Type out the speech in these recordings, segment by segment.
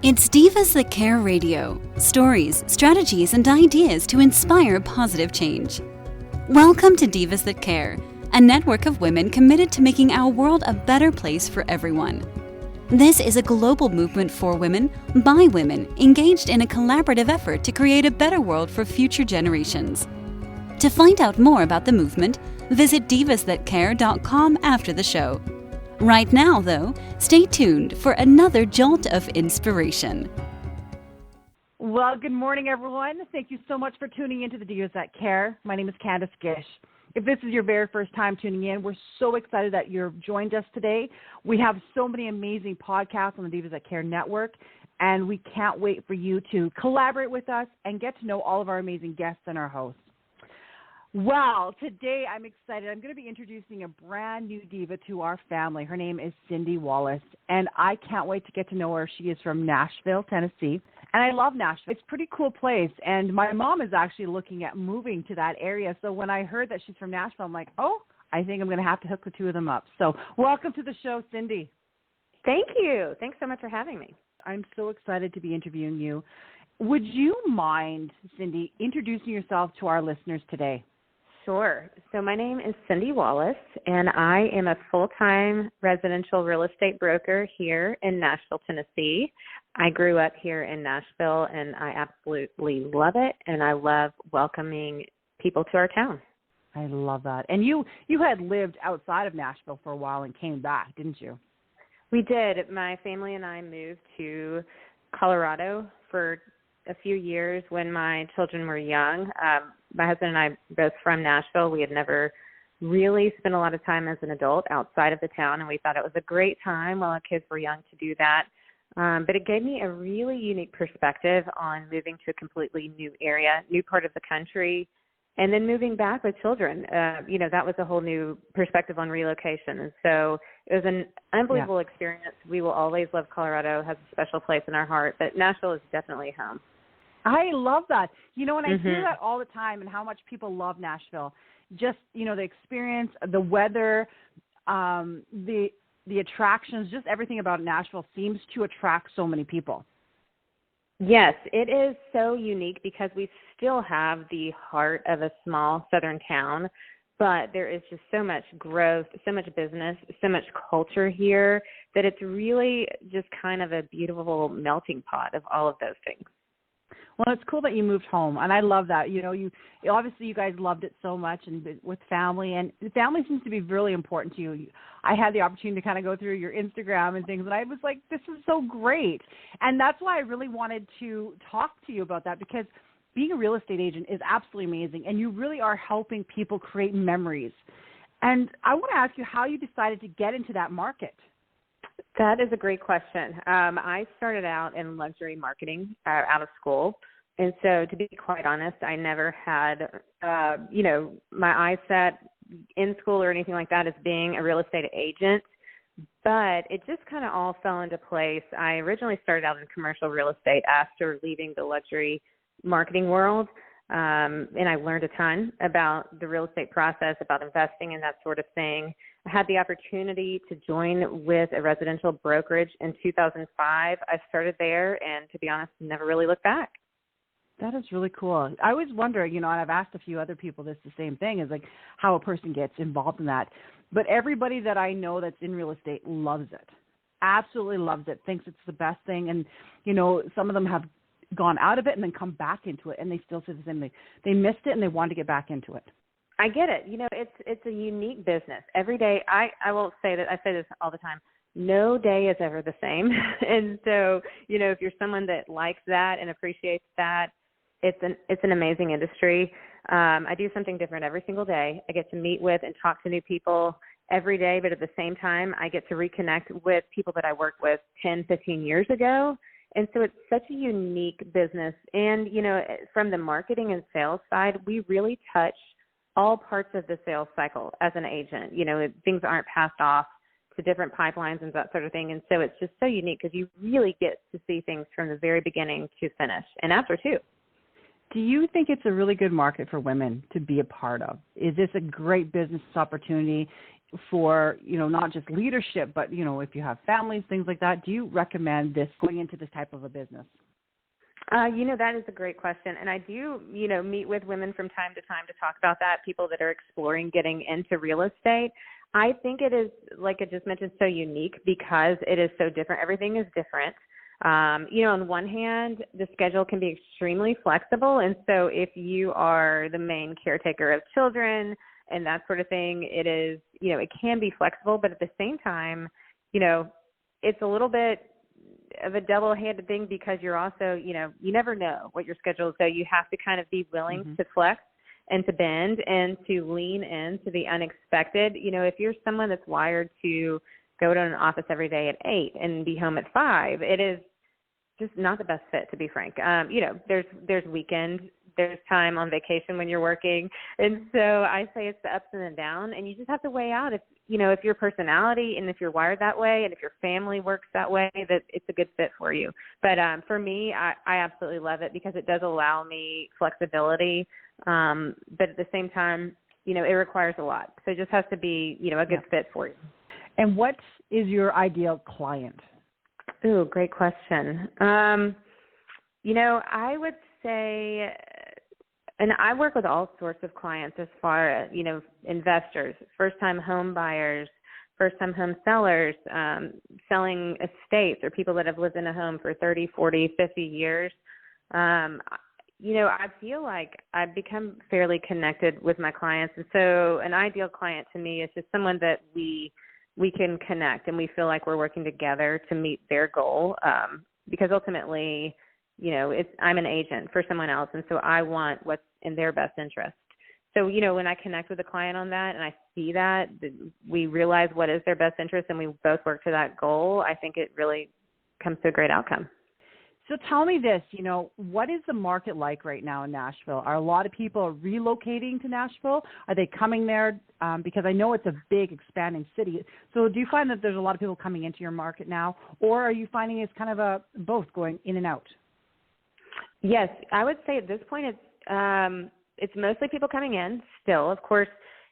It's Divas That Care Radio. Stories, strategies, and ideas to inspire positive change. Welcome to Divas That Care, a network of women committed to making our world a better place for everyone. This is a global movement for women, by women, engaged in a collaborative effort to create a better world for future generations. To find out more about the movement, visit divasthatcare.com after the show. Right now, though, stay tuned for another jolt of inspiration. Well, good morning, everyone. Thank you so much for tuning into the Divas That Care. My name is Candace Gish. If this is your very first time tuning in, we're so excited that you've joined us today. We have so many amazing podcasts on the Divas That Care network, and we can't wait for you to collaborate with us and get to know all of our amazing guests and our hosts. Well, today I'm excited. I'm going to be introducing a brand new diva to our family. Her name is Cindy Wallace, and I can't wait to get to know her. She is from Nashville, Tennessee, and I love Nashville. It's a pretty cool place, and my mom is actually looking at moving to that area. So when I heard that she's from Nashville, I'm like, oh, I think I'm going to have to hook the two of them up. So welcome to the show, Cindy. Thank you. Thanks so much for having me. I'm so excited to be interviewing you. Would you mind, Cindy, introducing yourself to our listeners today? Sure. So my name is Cindy Wallace, and I am a full-time residential real estate broker here in Nashville, Tennessee. I grew up here in Nashville, and I absolutely love it, and I love welcoming people to our town. I love that. And you had lived outside of Nashville for a while and came back, didn't you? We did. My family and I moved to Colorado for a few years when my children were young. My husband and I both from Nashville. We had never really spent a lot of time as an adult outside of the town, and we thought it was a great time while our kids were young to do that. But it gave me a really unique perspective on moving to a completely new area, new part of the country, and then moving back with children. That was a whole new perspective on relocation. And so it was an unbelievable experience. We will always love Colorado, has a special place in our heart, but Nashville is definitely home. I love that. And I hear that all the time and how much people love Nashville. Just, the experience, the weather, the attractions, just everything about Nashville seems to attract so many people. Yes, it is so unique because we still have the heart of a small southern town, but there is just so much growth, so much business, so much culture here that it's really just kind of a beautiful melting pot of all of those things. Well, it's cool that you moved home, and I love that. Obviously you guys loved it so much, and with family, and family seems to be really important to you. I had the opportunity to kind of go through your Instagram and things, and I was like, this is so great. And that's why I really wanted to talk to you about that, because being a real estate agent is absolutely amazing, and you really are helping people create memories. And I want to ask you how you decided to get into that market. That is a great question. I started out in luxury marketing out of school. And so to be quite honest, I never had, my eyes set in school or anything like that as being a real estate agent. But it just kind of all fell into place. I originally started out in commercial real estate after leaving the luxury marketing world. And I learned a ton about the real estate process, about investing and that sort of thing. I had the opportunity to join with a residential brokerage in 2005. I started there, and to be honest, never really looked back. That is really cool. I always wonder, and I've asked a few other people the same thing, is like how a person gets involved in that. But everybody that I know that's in real estate loves it, absolutely loves it, thinks it's the best thing. And, some of them have gone out of it and then come back into it, and they still say the same thing. They missed it and they want to get back into it. I get it. It's a unique business. Every day, I will say that, I say this all the time, no day is ever the same. And so, if you're someone that likes that and appreciates that, it's an amazing industry. I do something different every single day. I get to meet with and talk to new people every day, but at the same time, I get to reconnect with people that I worked with 10, 15 years ago. And so it's such a unique business. And, from the marketing and sales side, we really touch all parts of the sales cycle as an agent. Things aren't passed off to different pipelines and that sort of thing. And so it's just so unique because you really get to see things from the very beginning to finish and after too. Do you think it's a really good market for women to be a part of? Is this a great business opportunity? for, not just leadership, but, if you have families, things like that? Do you recommend this going into this type of a business? That is a great question. And I do, meet with women from time to talk about that, people that are exploring getting into real estate. I think it is, like I just mentioned, so unique because it is so different. Everything is different. On one hand, the schedule can be extremely flexible. And so if you are the main caretaker of children and that sort of thing, it is, it can be flexible. But at the same time, it's a little bit of a double-handed thing because you're also, you never know what your schedule is. So you have to kind of be willing to flex and to bend and to lean into the unexpected. If you're someone that's wired to go to an office every day at 8 and be home at 5, it is just not the best fit, to be frank. There's weekends, there's time on vacation when you're working. And so I say it's the ups and the downs, and you just have to weigh out if your personality and if you're wired that way and if your family works that way, that it's a good fit for you. But for me, I absolutely love it because it does allow me flexibility. But at the same time, it requires a lot. So it just has to be, a good fit for you. And what is your ideal client? Ooh, great question. I would say, and I work with all sorts of clients as far as, investors, first-time home buyers, first-time home sellers, selling estates, or people that have lived in a home for 30, 40, 50 years. I feel like I've become fairly connected with my clients. And so an ideal client to me is just someone that we can connect and we feel like we're working together to meet their goal. Because ultimately, I'm an agent for someone else. And so I want what's in their best interest. So, when I connect with a client on that and I see that we realize what is their best interest and we both work to that goal, I think it really comes to a great outcome. So tell me this, what is the market like right now in Nashville? Are a lot of people relocating to Nashville? Are they coming there? Because I know it's a big, expanding city. So do you find that there's a lot of people coming into your market now, or are you finding it's kind of both going in and out? Yes, I would say at this point it's mostly people coming in still. Of course,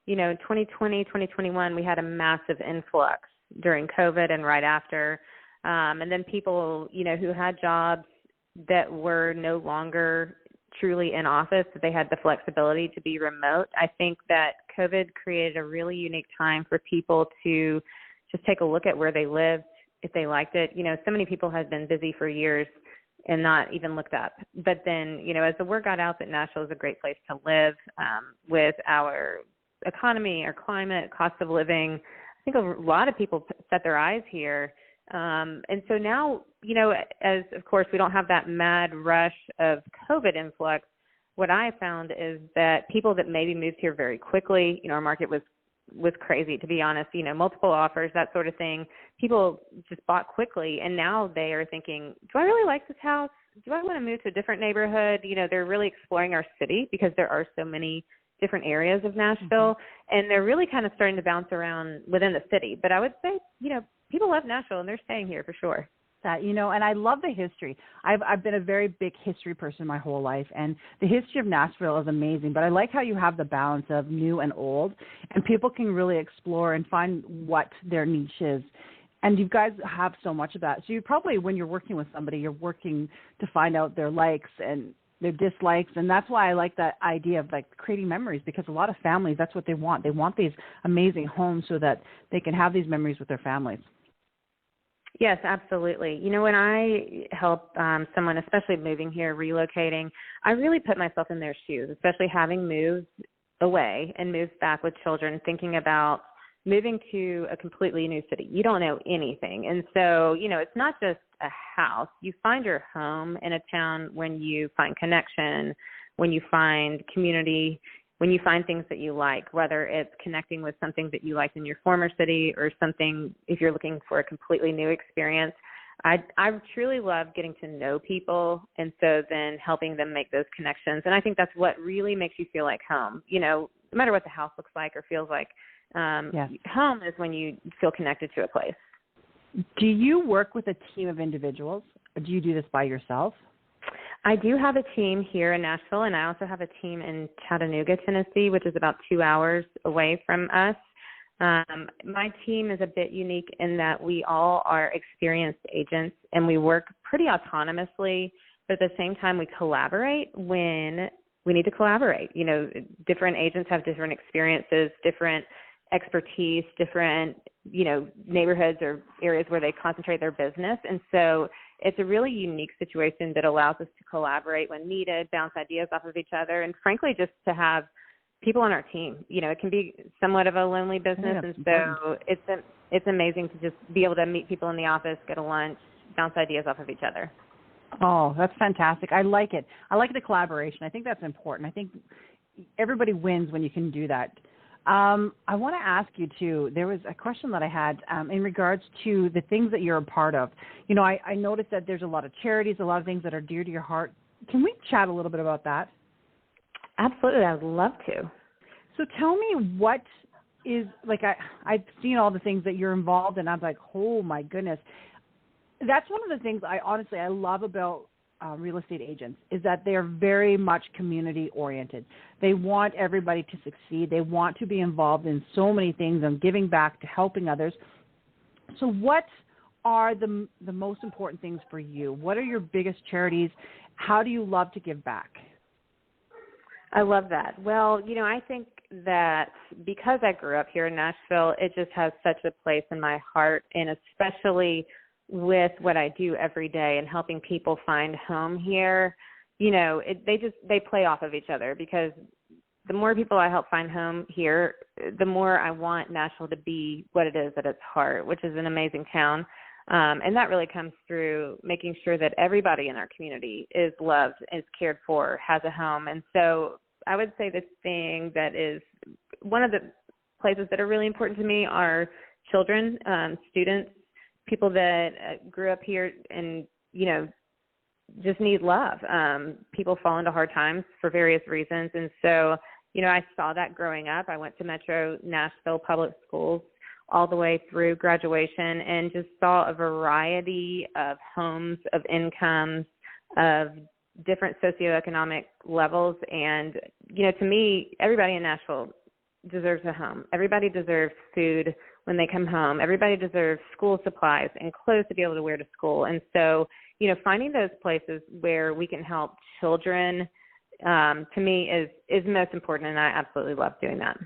2020, 2021, we had a massive influx during COVID and right after. And then people, who had jobs that were no longer truly in office, that they had the flexibility to be remote. I think that COVID created a really unique time for people to just take a look at where they lived, if they liked it. So many people had been busy for years and not even looked up. But then, as the word got out that Nashville is a great place to live, with our economy, our climate, cost of living, I think a lot of people set their eyes here. And so now, as of course we don't have that mad rush of COVID influx, what I found is that people that maybe moved here very quickly, our market was crazy, to be honest, multiple offers, that sort of thing. People just bought quickly. And now they are thinking, do I really like this house? Do I want to move to a different neighborhood? They're really exploring our city because there are so many different areas of Nashville, and they're really kind of starting to bounce around within the city. But I would say, people love Nashville and they're staying here for sure. That, and I love the history. I've been a very big history person my whole life, and the history of Nashville is amazing. But I like how you have the balance of new and old, and people can really explore and find what their niche is. And you guys have so much of that. So you probably, when you're working with somebody, you're working to find out their likes and their dislikes, and that's why I like that idea of creating memories, because a lot of families, that's what they want. They want these amazing homes so that they can have these memories with their families. Yes, absolutely. When I help someone, especially moving here, relocating, I really put myself in their shoes, especially having moved away and moved back with children, thinking about moving to a completely new city. You don't know anything. And so, it's not just a house. You find your home in a town when you find connection, when you find community, when you find things that you like, whether it's connecting with something that you liked in your former city or something, if you're looking for a completely new experience. I truly love getting to know people, and so then helping them make those connections. And I think that's what really makes you feel like home. No matter what the house looks like or feels like, Yes. Home is when you feel connected to a place. Do you work with a team of individuals, or do you do this by yourself? I do have a team here in Nashville, and I also have a team in Chattanooga, Tennessee, which is about 2 hours away from us. My team is a bit unique in that we all are experienced agents and we work pretty autonomously, but at the same time we collaborate when we need to collaborate. You know, different agents have different experiences, different expertise, different, you know, neighborhoods or areas where they concentrate their business. And so it's a really unique situation that allows us to collaborate when needed, bounce ideas off of each other, and frankly, just to have people on our team. You know, it can be somewhat of a lonely business, and so it's amazing to just be able to meet people in the office, get a lunch, bounce ideas off of each other. Oh, that's fantastic. I like it. I like the collaboration. I think that's important. I think everybody wins when you can do that. I want to ask you, too, there was a question that I had in regards to the things that you're a part of. You know, I noticed that there's a lot of charities, a lot of things that are dear to your heart. Can we chat a little bit about that? Absolutely. I would love to. So tell me what is, like, I've seen all the things that you're involved in. I'm like, oh, my goodness. That's one of the things I love about real estate agents is that they're very much community oriented. They want everybody to succeed. They want to be involved in so many things and giving back to helping others. So what are the most important things for you? What are your biggest charities? How do you love to give back? I love that. Well, you know, I think that because I grew up here in Nashville, it just has such a place in my heart, and especially with what I do every day and helping people find home here, you know, they play off of each other, because the more people I help find home here, the more I want Nashville to be what it is at its heart, which is an amazing town. And that really comes through making sure that everybody in our community is loved, is cared for, has a home. And so I would say the thing that is one of the places that are really important to me are children, students, people that grew up here and, you know, just need love. People fall into hard times for various reasons. And so, you know, I saw that growing up. I went to Metro Nashville Public Schools all the way through graduation and just saw a variety of homes, of incomes, of different socioeconomic levels. And, you know, to me, everybody in Nashville deserves a home. Everybody deserves food when they come home. Everybody deserves school supplies and clothes to be able to wear to school. And so, you know, finding those places where we can help children, to me, is most important, and I absolutely love doing that.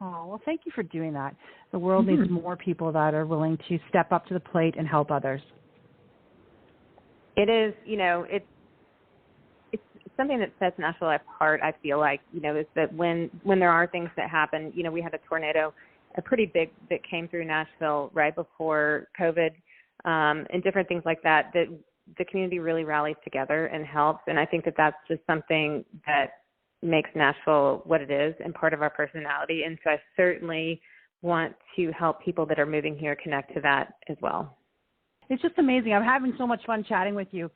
Oh, well, thank you for doing that. The world needs more people that are willing to step up to the plate and help others. It is, you know, it's something that sets Nashville apart, I feel like, you know, is that when there are things that happen, you know, we had a tornado, a pretty big, that came through Nashville right before COVID, and different things like that, that the community really rallies together and helps. And I think that that's just something that makes Nashville what it is and part of our personality. And so I certainly want to help people that are moving here connect to that as well. It's just amazing. I'm having so much fun chatting with you.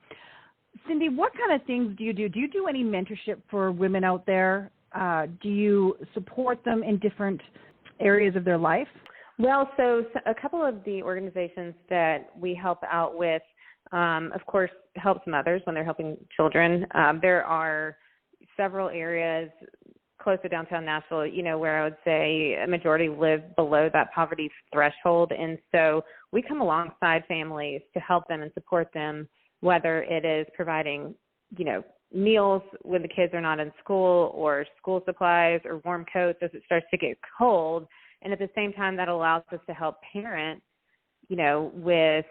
Cindy, what kind of things do you do? Do you do any mentorship for women out there? Do you support them in different areas of their life? Well, so a couple of the organizations that we help out with, of course, helps mothers when they're helping children. There are several areas close to downtown Nashville, you know, where I would say a majority live below that poverty threshold. And so we come alongside families to help them and support them, whether it is providing, you know, meals when the kids are not in school, or school supplies, or warm coats as it starts to get cold. And at the same time, that allows us to help parents, you know, with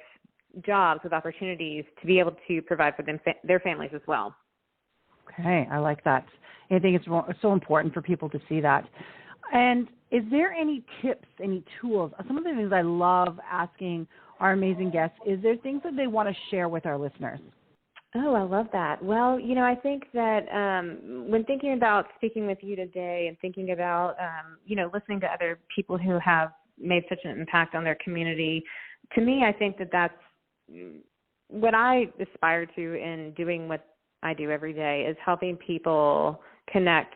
jobs, with opportunities to be able to provide for them, their families as well. Okay, I like that. I think it's so important for people to see that. And is there any tips, any tools? Some of the things I love asking our amazing guests, is there things that they want to share with our listeners? Oh, I love that. Well, you know, I think that when thinking about speaking with you today and thinking about, you know, listening to other people who have made such an impact on their community, to me, I think that that's what I aspire to in doing what I do every day, is helping people connect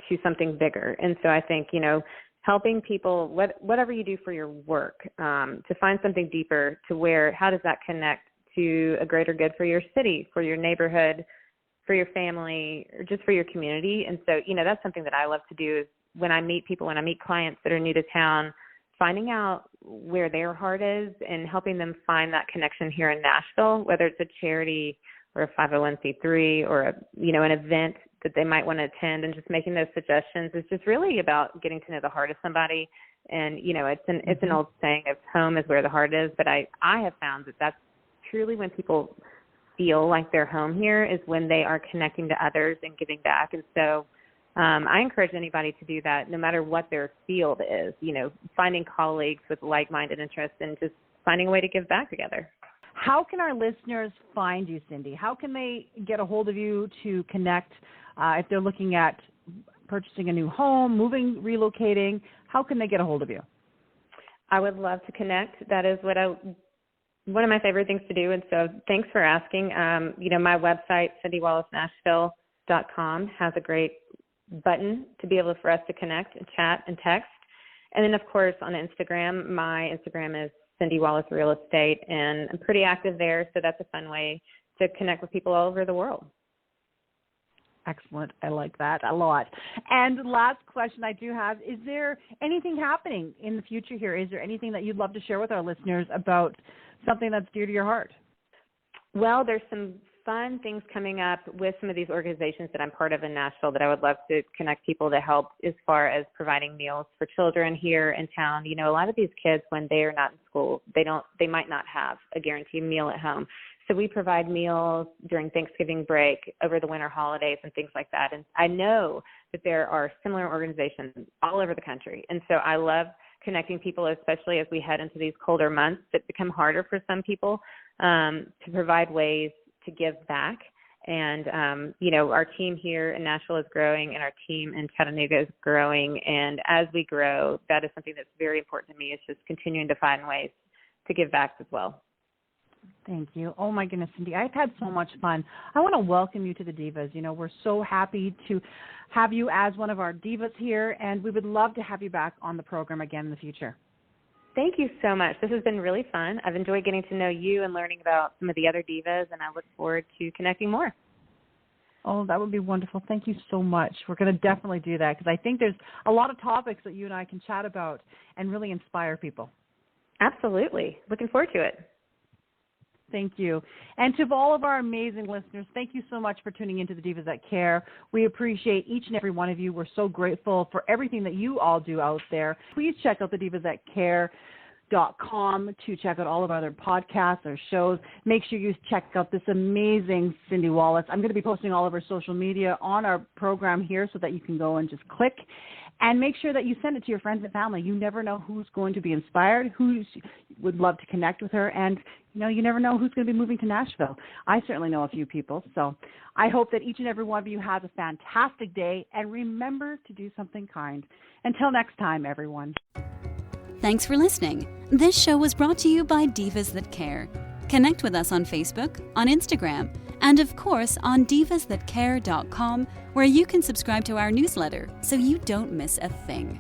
to something bigger. And so I think, you know, helping people, whatever you do for your work, to find something deeper to where, how does that connect to a greater good for your city, for your neighborhood, for your family, or just for your community. And so, you know, that's something that I love to do, is when I meet people, when I meet clients that are new to town, finding out where their heart is and helping them find that connection here in Nashville, whether it's a charity or a 501c3 or an event that they might want to attend, and just making those suggestions is just really about getting to know the heart of somebody. And it's an old saying of home is where the heart is, but I have found that that's truly when people feel like they're home here is when they are connecting to others and giving back. And so I encourage anybody to do that, no matter what their field is, finding colleagues with like-minded interests and just finding a way to give back together. How can our listeners find you, Cindy? How can they get a hold of you to connect if they're looking at purchasing a new home, moving, relocating? How can they get a hold of you? I would love to connect. That is one of my favorite things to do, and so thanks for asking. My website, CindyWallaceNashville.com, has a great button to be able for us to connect and chat and text. And then, of course, on Instagram, my Instagram is Cindy Wallace Real Estate, and I'm pretty active there, so that's a fun way to connect with people all over the world. Excellent. I like that a lot. And last question I do have, is there anything happening in the future here? Is there anything that you'd love to share with our listeners about something that's dear to your heart? Well, there's some fun things coming up with some of these organizations that I'm part of in Nashville that I would love to connect people to help as far as providing meals for children here in town. A lot of these kids, when they are not in school, they might not have a guaranteed meal at home. So we provide meals during Thanksgiving break, over the winter holidays, and things like that. And I know that there are similar organizations all over the country. And so I love connecting people, especially as we head into these colder months that become harder for some people, to provide ways to give back. And, our team here in Nashville is growing, and our team in Chattanooga is growing. And as we grow, that is something that's very important to me, is just continuing to find ways to give back as well. Thank you. Oh, my goodness, Cindy, I've had so much fun. I want to welcome you to the Divas. We're so happy to have you as one of our Divas here, and we would love to have you back on the program again in the future. Thank you so much. This has been really fun. I've enjoyed getting to know you and learning about some of the other Divas, and I look forward to connecting more. Oh, that would be wonderful. Thank you so much. We're going to definitely do that, because I think there's a lot of topics that you and I can chat about and really inspire people. Absolutely. Looking forward to it. Thank you. And to all of our amazing listeners, thank you so much for tuning into the Divas That Care. We appreciate each and every one of you. We're so grateful for everything that you all do out there. Please check out the divasthatcare.com to check out all of our other podcasts, our shows. Make sure you check out this amazing Cindy Wallace. I'm going to be posting all of her social media on our program here so that you can go and just click. And make sure that you send it to your friends and family. You never know who's going to be inspired, who would love to connect with her. And, you never know who's going to be moving to Nashville. I certainly know a few people. So I hope that each and every one of you has a fantastic day. And remember to do something kind. Until next time, everyone. Thanks for listening. This show was brought to you by Divas That Care. Connect with us on Facebook, on Instagram, and of course on divasthatcare.com, where you can subscribe to our newsletter so you don't miss a thing.